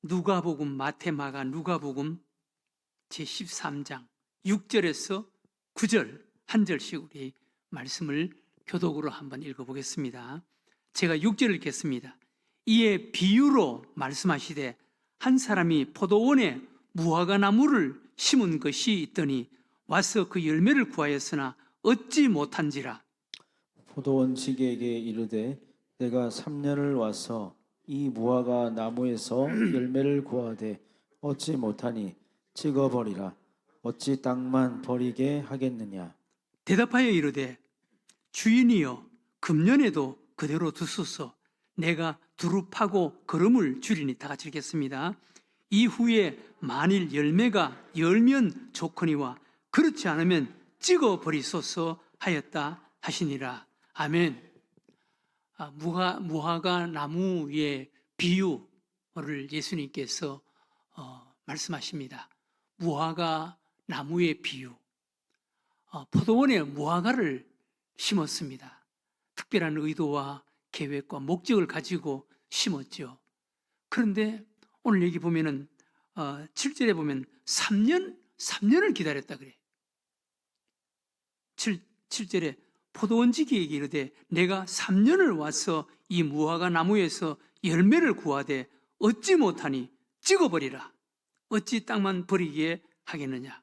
누가복음, 마태, 마가, 누가복음 제13장 6절에서 9절 한 절씩 우리 말씀을 교독으로 한번 읽어보겠습니다. 제가 6절을 읽겠습니다. 이에 비유로 말씀하시되 한 사람이 포도원에 무화과 나무를 심은 것이 있더니 와서 그 열매를 구하였으나 얻지 못한지라. 포도원 지기에게 이르되 내가 3년을 와서 이 무화과 나무에서 열매를 구하되 얻지 못하니 찍어버리라. 어찌 땅만 버리게 하겠느냐. 대답하여 이르되 주인이여 금년에도 그대로 두소서. 내가 두루 파고 거름을 주리니. 다 같이 읽겠습니다. 이후에 만일 열매가 열면 좋거니와 그렇지 않으면 찍어버리소서 하였다 하시니라. 아멘. 무화과 나무의 비유를 예수님께서 말씀하십니다. 무화과 나무의 비유. 포도원에 무화과를 심었습니다. 특별한 의도와 계획과 목적을 가지고 심었죠. 그런데 오늘 여기 보면은 7절에 보면 3년을 기다렸다 그래. 7절에 포도원 지기에게 이르되 내가 3년을 와서 이 무화과 나무에서 열매를 구하되 얻지 못하니 찍어버리라. 어찌 땅만 버리게 하겠느냐.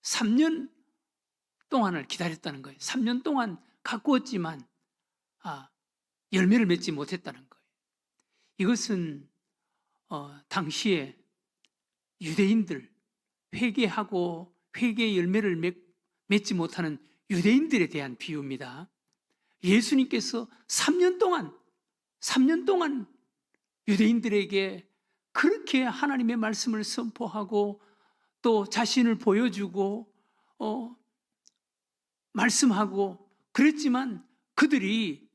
3년 동안을 기다렸다는 거예요. 3년 동안 가꾸었지만 열매를 맺지 못했다는 거예요. 이것은 당시에 유대인들, 회개하고 회개의 열매를 맺지 못하는 유대인들에 대한 비유입니다. 예수님께서 3년 동안 유대인들에게 그렇게 하나님의 말씀을 선포하고 또 자신을 보여주고 말씀하고 그랬지만 그들이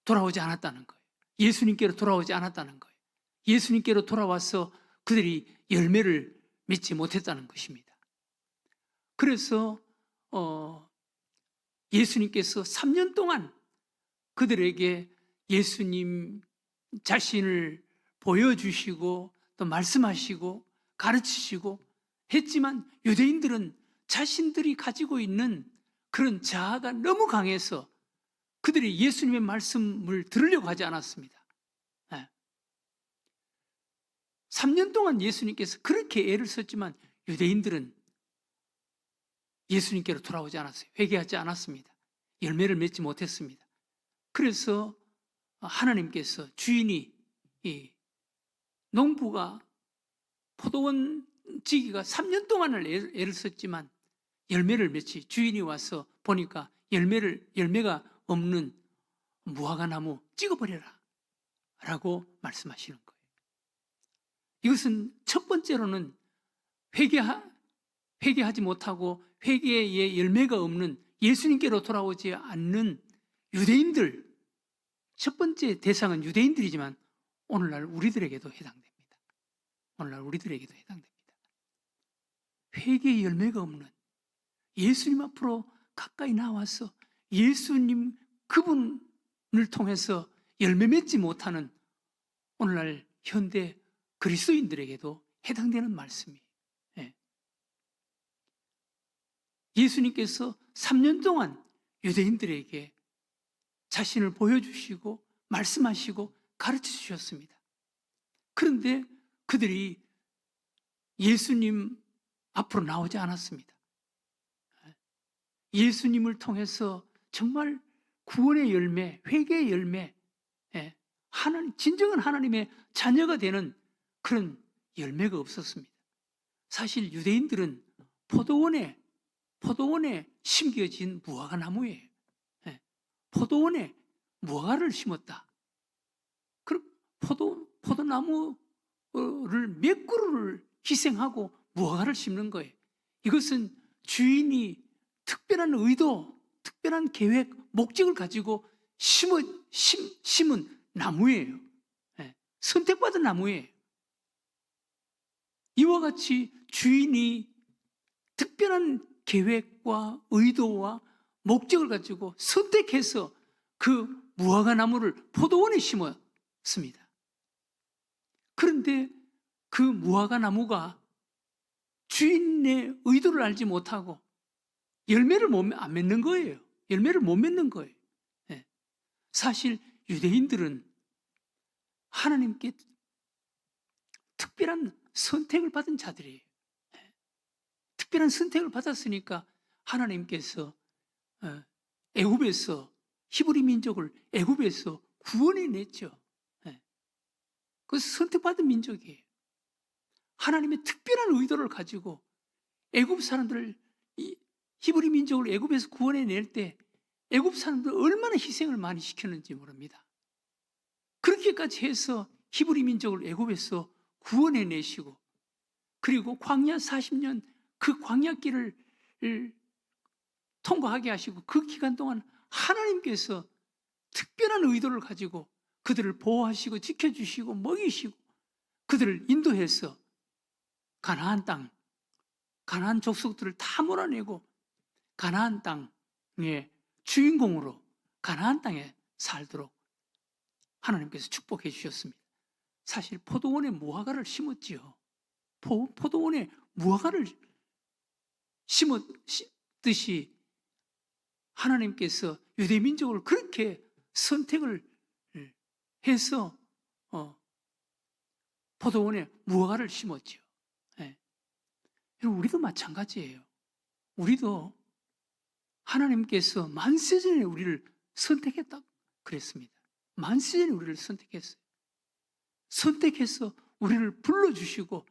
돌아오지 않았다는 거예요. 예수님께로 돌아오지 않았다는 거예요. 예수님께로 돌아와서 그들이 열매를 맺지 못했다는 것입니다. 그래서 예수님께서 3년 동안 그들에게 예수님 자신을 보여주시고 또 말씀하시고 가르치시고 했지만 유대인들은 자신들이 가지고 있는 그런 자아가 너무 강해서 그들이 예수님의 말씀을 들으려고 하지 않았습니다. 3년 동안 예수님께서 그렇게 애를 썼지만 유대인들은 예수님께로 돌아오지 않았어요. 회개하지 않았습니다. 열매를 맺지 못했습니다. 그래서 하나님께서 주인이 농부가 포도원 지기가 3년 동안을 애를 썼지만 열매를 맺지 주인이 와서 보니까 열매가 없는 무화과 나무 찍어버려라 라고 말씀하시는 거예요. 이것은 첫 번째로는 회개하지 못하고 회개의 열매가 없는 예수님께로 돌아오지 않는 유대인들, 첫 번째 대상은 유대인들이지만 오늘날 우리들에게도 해당됩니다. 회개의 열매가 없는 예수님 앞으로 가까이 나와서 예수님 그분을 통해서 열매 맺지 못하는 오늘날 현대 그리스도인들에게도 해당되는 말씀이에요. 예수님께서 3년 동안 유대인들에게 자신을 보여주시고 말씀하시고 가르쳐 주셨습니다. 그런데 그들이 예수님 앞으로 나오지 않았습니다. 예수님을 통해서 정말 구원의 열매, 회개의 열매, 진정한 하나님의 자녀가 되는 그런 열매가 없었습니다. 사실 유대인들은 포도원에 심겨진 무화과 나무예요. 포도원에 무화과를 심었다. 그럼 포도나무를 몇 그루를 희생하고 무화과를 심는 거예요. 이것은 주인이 특별한 의도, 특별한 계획, 목적을 가지고 심은 나무예요. 선택받은 나무예요. 이와 같이 주인이 특별한 계획과 의도와 목적을 가지고 선택해서 그 무화과 나무를 포도원에 심었습니다. 그런데 그 무화과 나무가 주인의 의도를 알지 못하고 열매를 안 맺는 거예요. 열매를 못 맺는 거예요. 예. 사실 유대인들은 하나님께 특별한 선택을 받은 자들이에요. 예. 특별한 선택을 받았으니까 하나님께서 애굽에서 히브리 민족을 애굽에서 구원해냈죠. 예. 그 선택받은 민족이에요. 하나님의 특별한 의도를 가지고 애굽 사람들을 히브리 민족을 애굽에서 구원해낼 때 애굽 사람들 얼마나 희생을 많이 시켰는지 모릅니다. 그렇게까지 해서 히브리 민족을 애굽에서 구원해내시고 그리고 광야 40년 그 광야길을 통과하게 하시고 그 기간 동안 하나님께서 특별한 의도를 가지고 그들을 보호하시고 지켜주시고 먹이시고 그들을 인도해서 가나안 땅, 가나안 족속들을 다 몰아내고 가나안 땅의 주인공으로 가나안 땅에 살도록 하나님께서 축복해 주셨습니다. 사실 포도원에 무화과를 심었지요. 포도원에 무화과를 심었듯이 하나님께서 유대민족을 그렇게 선택을 해서 포도원에 무화과를 심었지요. 예. 우리도 마찬가지예요. 우리도 하나님께서 만세전에 우리를 선택했다 그랬습니다. 만세전에 우리를 선택했어요. 선택해서 우리를 불러주시고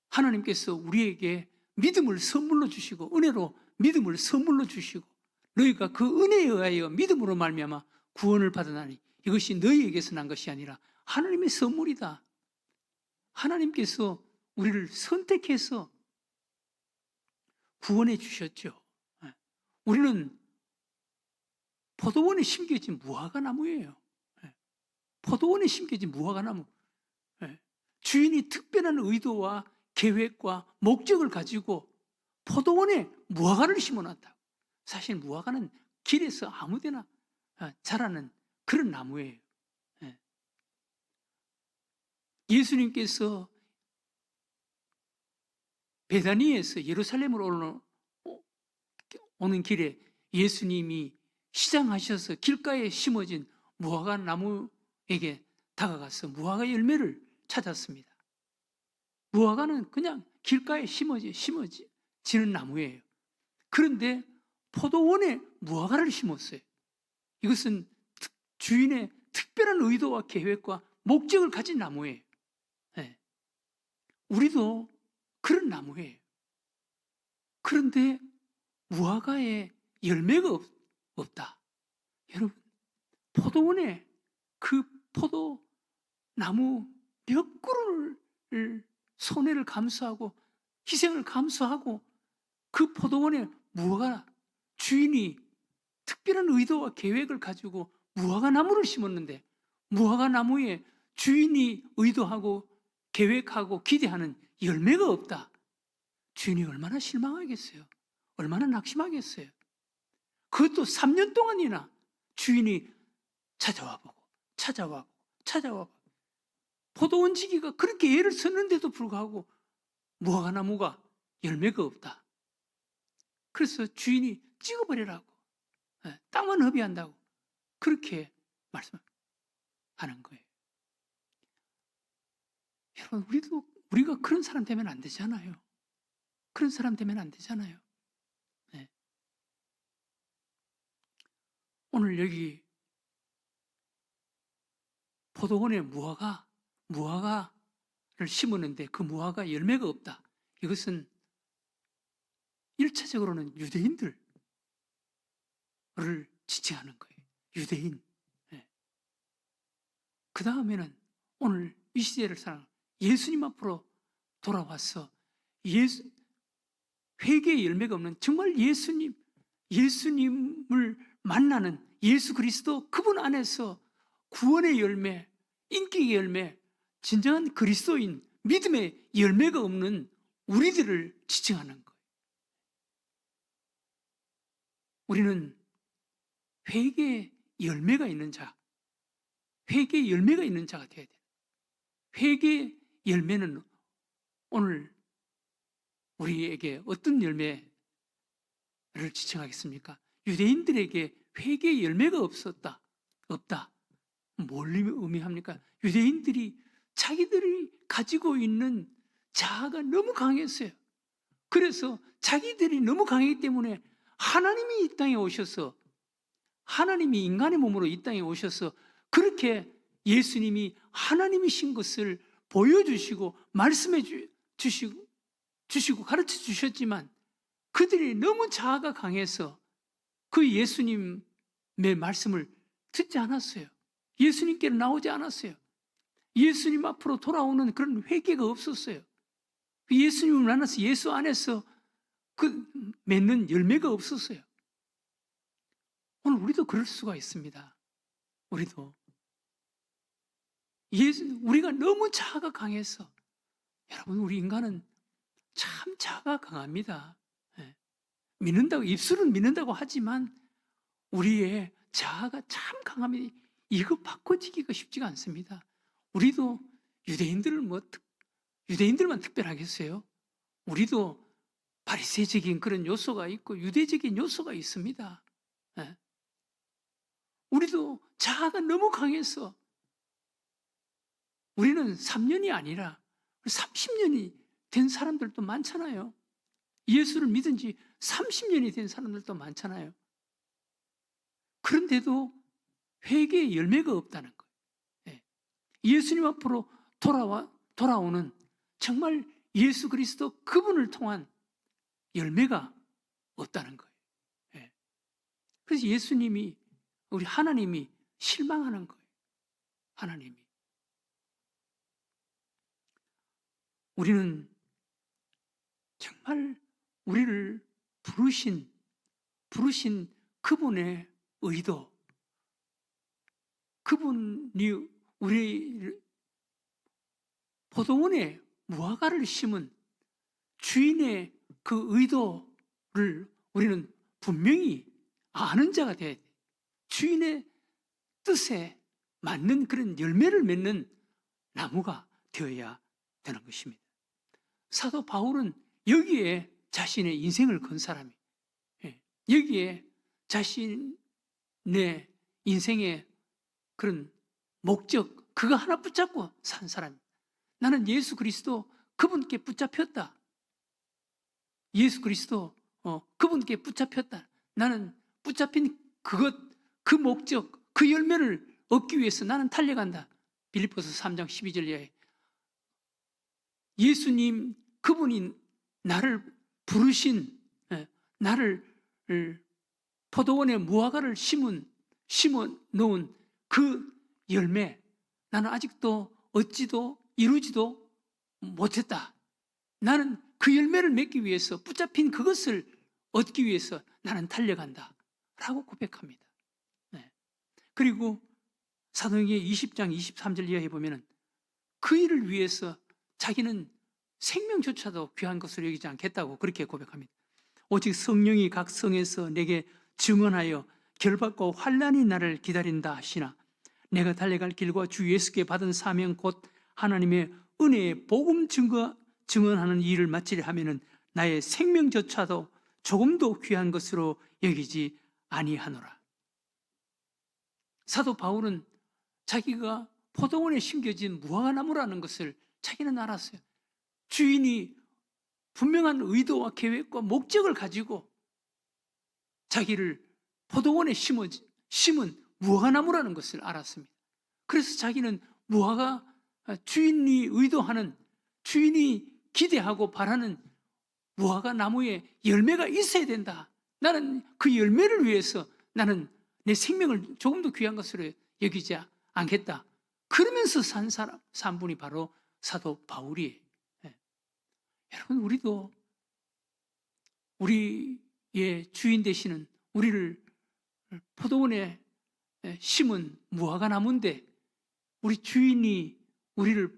하나님께서 우리에게 믿음을 선물로 주시고 은혜로 믿음을 선물로 주시고 너희가 그 은혜에 의하여 믿음으로 말미암아 구원을 받으나니 이것이 너희에게서 난 것이 아니라 하나님의 선물이다. 하나님께서 우리를 선택해서 구원해 주셨죠. 우리는 포도원에 심겨진 무화과 나무예요. 포도원에 심겨진 무화과 나무. 주인이 특별한 의도와 계획과 목적을 가지고 포도원에 무화과를 심어놨다. 사실 무화과는 길에서 아무데나 자라는 그런 나무예요. 예수님께서 베다니에서 예루살렘으로 오는 길에 예수님이 시장하셔서 길가에 심어진 무화과 나무에게 다가가서 무화과 열매를 찾았습니다. 무화과는 그냥 길가에 심어지는 나무예요. 그런데 포도원에 무화과를 심었어요. 이것은 주인의 특별한 의도와 계획과 목적을 가진 나무예요. 네. 우리도 그런 나무예요. 그런데 무화과에 열매가 없다. 여러분, 포도원에 그 포도나무 몇 그루를 손해를 감수하고 희생을 감수하고 그 포도원에 무화과 주인이 특별한 의도와 계획을 가지고 무화과 나무를 심었는데 무화과 나무에 주인이 의도하고 계획하고 기대하는 열매가 없다. 주인이 얼마나 실망하겠어요. 얼마나 낙심하겠어요. 그것도 3년 동안이나 주인이 찾아와 보고 포도원 지기가 그렇게 애를 썼는데도 불구하고 무화과 나무가 열매가 없다. 그래서 주인이 찍어버리라고, 땅만 허비한다고 그렇게 말씀하는 거예요. 여러분, 우리가 그런 사람 되면 안 되잖아요. 그런 사람 되면 안 되잖아요. 네. 오늘 여기 포도원에 무화과를 심었는데 그 무화과 열매가 없다. 이것은 1차적으로는 유대인들을 지칭하는 거예요. 유대인. 네. 그 다음에는 오늘 이 시대를 사는 예수님 앞으로 돌아와서 회개의 열매가 없는 정말 예수님을 만나는 예수 그리스도 그분 안에서 구원의 열매, 인격의 열매, 진정한 그리스도인, 믿음의 열매가 없는 우리들을 지칭하는 거예요. 우리는 회개의 열매가 있는 자, 회개의 열매가 있는 자가 되어야 돼요. 회개의 열매는 오늘 우리에게 어떤 열매를 지칭하겠습니까? 유대인들에게 회개의 열매가 없다. 뭘 의미합니까? 유대인들이 자기들이 가지고 있는 자아가 너무 강했어요. 그래서 자기들이 너무 강했기 때문에 하나님이 이 땅에 오셔서, 하나님이 인간의 몸으로 이 땅에 오셔서 그렇게 예수님이 하나님이신 것을 보여주시고 말씀해 주시고 가르쳐 주셨지만, 그들이 너무 자아가 강해서 그 예수님의 말씀을 듣지 않았어요. 예수님께로 나오지 않았어요. 예수님 앞으로 돌아오는 그런 회개가 없었어요. 예수님을 만나서 예수 안에서 그 맺는 열매가 없었어요. 오늘 우리도 그럴 수가 있습니다. 우리도 우리가 너무 자아가 강해서, 여러분, 우리 인간은 참 자아가 강합니다. 믿는다고, 입술은 믿는다고 하지만 우리의 자아가 참 강합니다. 이거 바꿔지기가 쉽지가 않습니다. 우리도 유대인들만 특별하겠어요? 우리도 바리새적인 그런 요소가 있고 유대적인 요소가 있습니다. 우리도 자아가 너무 강해서 우리는 3년이 아니라 30년이 된 사람들도 많잖아요. 예수를 믿은 지 30년이 된 사람들도 많잖아요. 그런데도 회개의 열매가 없다는 거예요. 예수님 앞으로 돌아오는 정말 예수 그리스도 그분을 통한 열매가 없다는 거예요. 그래서 예수님이, 우리 하나님이 실망하는 거예요. 하나님이. 우리는 정말 우리를 부르신 그분의 의도, 그분이 우리 포도원에 무화과를 심은 주인의 그 의도를 우리는 분명히 아는 자가 돼야 돼. 주인의 뜻에 맞는 그런 열매를 맺는 나무가 되어야 되는 것입니다. 사도 바울은 여기에 자신의 인생을 건 사람이에요. 여기에 자신의 인생의 그런 목적, 그거 하나 붙잡고 산 사람입니다. 나는 예수 그리스도 그분께 붙잡혔다. 예수 그리스도 그분께 붙잡혔다. 나는 붙잡힌 그 목적, 그 열매를 얻기 위해서 나는 달려간다. 빌립보서 3장 12절에 예수님 그분이 나를 부르신, 나를 포도원에 무화과를 심어 놓은 그 열매, 나는 아직도 얻지도 이루지도 못했다. 나는 그 열매를 맺기 위해서, 붙잡힌 그것을 얻기 위해서 나는 달려간다 라고 고백합니다. 그리고 사도행전 20장 23절 이하에 보면 그 일을 위해서 자기는 생명조차도 귀한 것으로 여기지 않겠다고 그렇게 고백합니다. 오직 성령이 각 성에서 내게 증언하여 결박과 환난이 나를 기다린다 하시나 내가 달려갈 길과 주 예수께 받은 사명 곧 하나님의 은혜의 복음 증언하는 일을 마치려 하면은 나의 생명조차도 조금도 귀한 것으로 여기지 아니하노라. 사도 바울은 자기가 포도원에 심겨진 무화과나무라는 것을 자기는 알았어요. 주인이 분명한 의도와 계획과 목적을 가지고 자기를 포도원에 심은 무화과나무라는 것을 알았습니다. 그래서 자기는 무화과, 주인이 의도하는, 주인이 기대하고 바라는 무화과 나무에 열매가 있어야 된다. 나는 그 열매를 위해서 나는 내 생명을 조금도 귀한 것으로 여기지 않겠다. 그러면서 산 분이 바로 사도 바울이에요. 여러분, 우리도 우리의 주인 되시는, 우리를 포도원에 심은 무화과 나무인데, 우리 주인이 우리를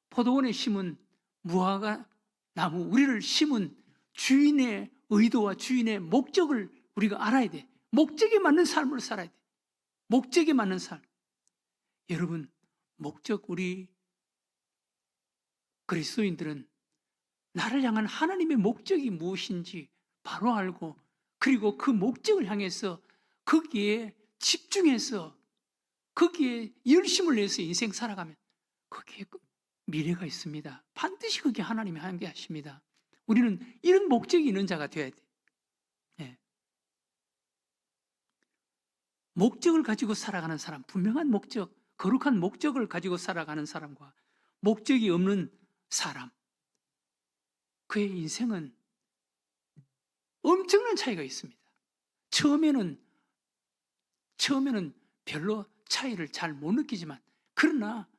포도원에 심은 무화과 나무, 우리를 심은 주인의 의도와 주인의 목적을 우리가 알아야 돼. 목적에 맞는 삶을 살아야 돼. 목적에 맞는 삶. 여러분, 목적, 우리 그리스도인들은 나를 향한 하나님의 목적이 무엇인지 바로 알고, 그리고 그 목적을 향해서 거기에 집중해서 거기에 열심을 내서 인생 살아가면 거기에 미래가 있습니다. 반드시 거기에 하나님이 함께 하십니다. 우리는 이런 목적이 있는 자가 되어야 돼. 예. 목적을 가지고 살아가는 사람, 분명한 목적, 거룩한 목적을 가지고 살아가는 사람과 목적이 없는 사람, 그의 인생은 엄청난 차이가 있습니다. 처음에는 별로 차이를 잘 못 느끼지만, 그러나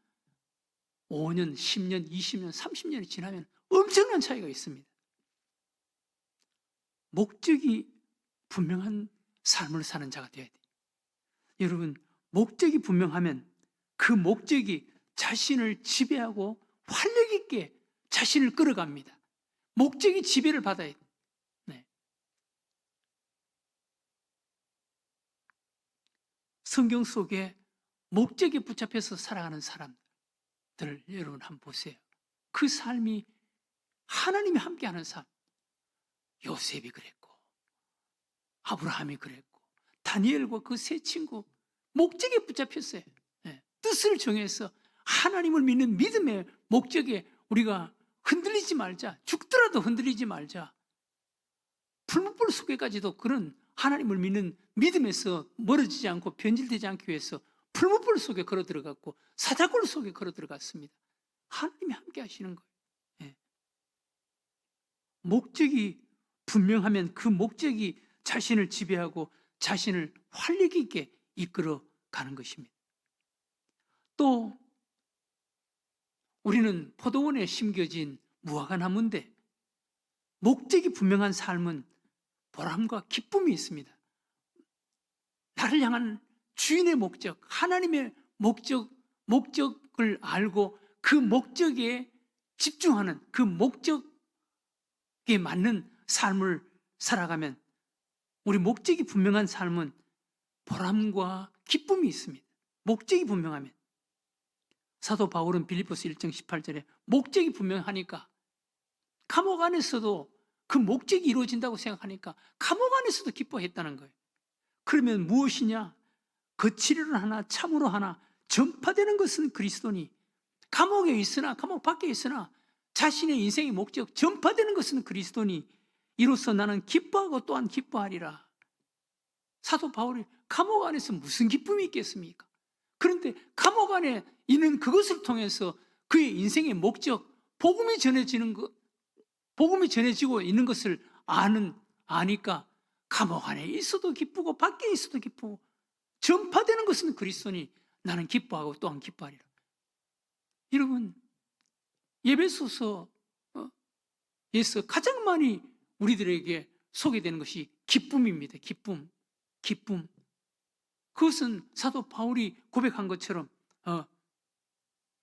5년, 10년, 20년, 30년이 지나면 엄청난 차이가 있습니다. 목적이 분명한 삶을 사는 자가 되어야 돼요. 여러분, 목적이 분명하면 그 목적이 자신을 지배하고 활력 있게 자신을 끌어갑니다. 목적이 지배를 받아야 돼요. 네. 성경 속에 목적에 붙잡혀서 살아가는 사람들 여러분 한번 보세요. 그 삶이 하나님이 함께하는 삶. 요셉이 그랬고, 아브라함이 그랬고, 다니엘과 그 세 친구 목적에 붙잡혔어요. 네. 뜻을 정해서 하나님을 믿는 믿음의 목적에 우리가 흔들리지 말자. 죽더라도 흔들리지 말자. 풀무불 속에까지도 그런 하나님을 믿는 믿음에서 멀어지지 않고 변질되지 않기 위해서 풀무불 속에 걸어 들어갔고 사자굴 속에 걸어 들어갔습니다. 하나님이 함께 하시는 거예요. 네. 목적이 분명하면 그 목적이 자신을 지배하고 자신을 활력 있게 이끌어 가는 것입니다. 또 우리는 포도원에 심겨진 무화과나무인데 목적이 분명한 삶은 보람과 기쁨이 있습니다. 나를 향한 주인의 목적, 하나님의 목적을 알고 그 목적에 집중하는, 그 목적에 맞는 삶을 살아가면, 우리 목적이 분명한 삶은 보람과 기쁨이 있습니다. 목적이 분명하면. 사도 바울은 빌립보서 1장 18절에 목적이 분명하니까, 감옥 안에서도 그 목적이 이루어진다고 생각하니까 감옥 안에서도 기뻐했다는 거예요. 그러면 무엇이냐? 거칠이로 하나 참으로 하나 전파되는 것은 그리스도니, 감옥에 있으나 감옥 밖에 있으나 자신의 인생의 목적 전파되는 것은 그리스도니 이로써 나는 기뻐하고 또한 기뻐하리라. 사도 바울이 감옥 안에서 무슨 기쁨이 있겠습니까? 그런데 감옥 안에 있는 그것을 통해서 그의 인생의 목적, 복음이 전해지고 있는 것을 아니까 감옥 안에 있어도 기쁘고 밖에 있어도 기쁘고 전파되는 것은 그리스도니 나는 기뻐하고 또한 기뻐하리라. 여러분, 예배소서에서 가장 많이 우리들에게 소개되는 것이 기쁨입니다. 기쁨. 그것은 사도 바울이 고백한 것처럼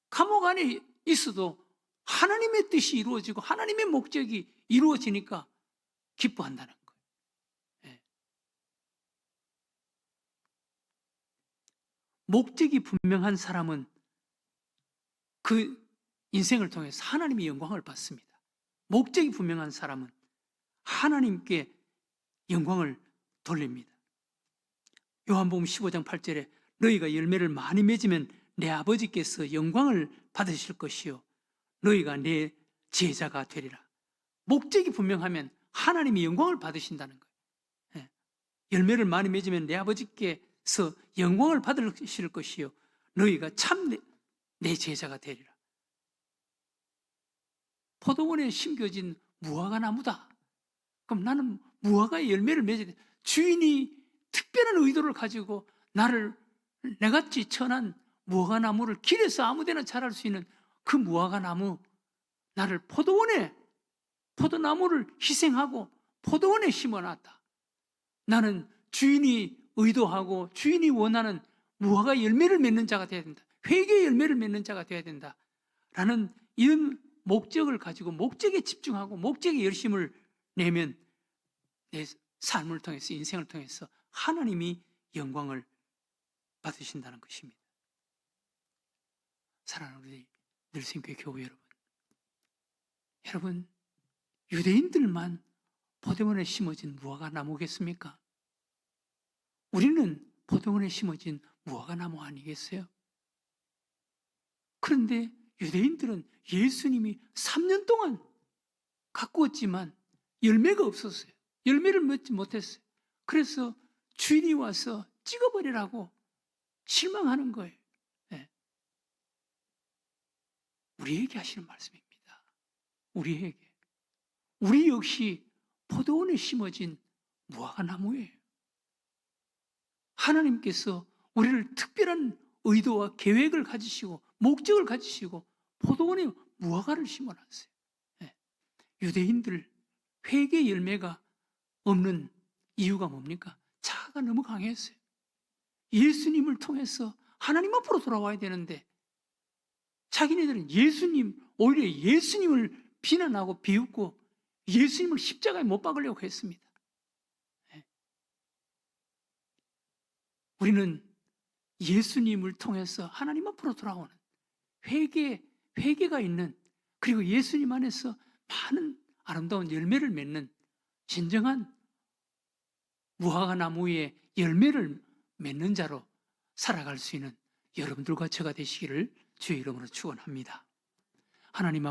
감옥 안에 있어도 하나님의 뜻이 이루어지고 하나님의 목적이 이루어지니까 기뻐한다는 거예요. 네. 목적이 분명한 사람은 그 인생을 통해서 하나님의 영광을 받습니다. 목적이 분명한 사람은 하나님께 영광을 돌립니다. 요한복음 15장 8절에 너희가 열매를 많이 맺으면 내 아버지께서 영광을 받으실 것이요 너희가 내 제자가 되리라. 목적이 분명하면 하나님이 영광을 받으신다는 거예요. 열매를 많이 맺으면 내 아버지께서 영광을 받으실 것이요 너희가 참 내 제자가 되리라. 포도원에 심겨진 무화과 나무다. 그럼 나는 무화과의 열매를 맺어야 돼. 주인이 특별한 의도를 가지고 나를 내같이 천한 무화과 나무를 길에서 아무데나 자랄 수 있는 그 무화과 나무, 나를 포도나무를 희생하고 포도원에 심어놨다. 나는 주인이 의도하고 주인이 원하는 무화과 열매를 맺는 자가 되어야 된다. 회개의 열매를 맺는 자가 되어야 된다. 라는 이런 목적을 가지고 목적에 집중하고 목적에 열심을 내면 내 삶을 통해서, 인생을 통해서 하나님이 영광을 받으신다는 것입니다. 사랑하는 우리 늘생교회 교우 여러분, 여러분, 유대인들만 포도원에 심어진 무화과 나무겠습니까? 우리는 포도원에 심어진 무화과 나무 아니겠어요? 그런데 유대인들은 예수님이 3년 동안 가꾸었지만 열매가 없었어요. 열매를 맺지 못했어요. 그래서 주인이 와서 찍어버리라고 실망하는 거예요. 네. 우리에게 하시는 말씀입니다. 우리에게. 우리 역시 포도원에 심어진 무화과 나무예요. 하나님께서 우리를 특별한 의도와 계획을 가지시고 목적을 가지시고 포도원에 무화과를 심어놨어요. 네. 유대인들 회개 열매가 없는 이유가 뭡니까? 자아가 너무 강했어요. 예수님을 통해서 하나님 앞으로 돌아와야 되는데 자기네들은 오히려 예수님을 비난하고 비웃고 예수님을 십자가에 못 박으려고 했습니다. 네. 우리는 예수님을 통해서 하나님 앞으로 돌아오는 회개가 있는, 그리고 예수님 안에서 많은 아름다운 열매를 맺는 진정한 무화과 나무의 열매를 맺는 자로 살아갈 수 있는 여러분들과 저가 되시기를 주의 이름으로 축원합니다. 하나님 앞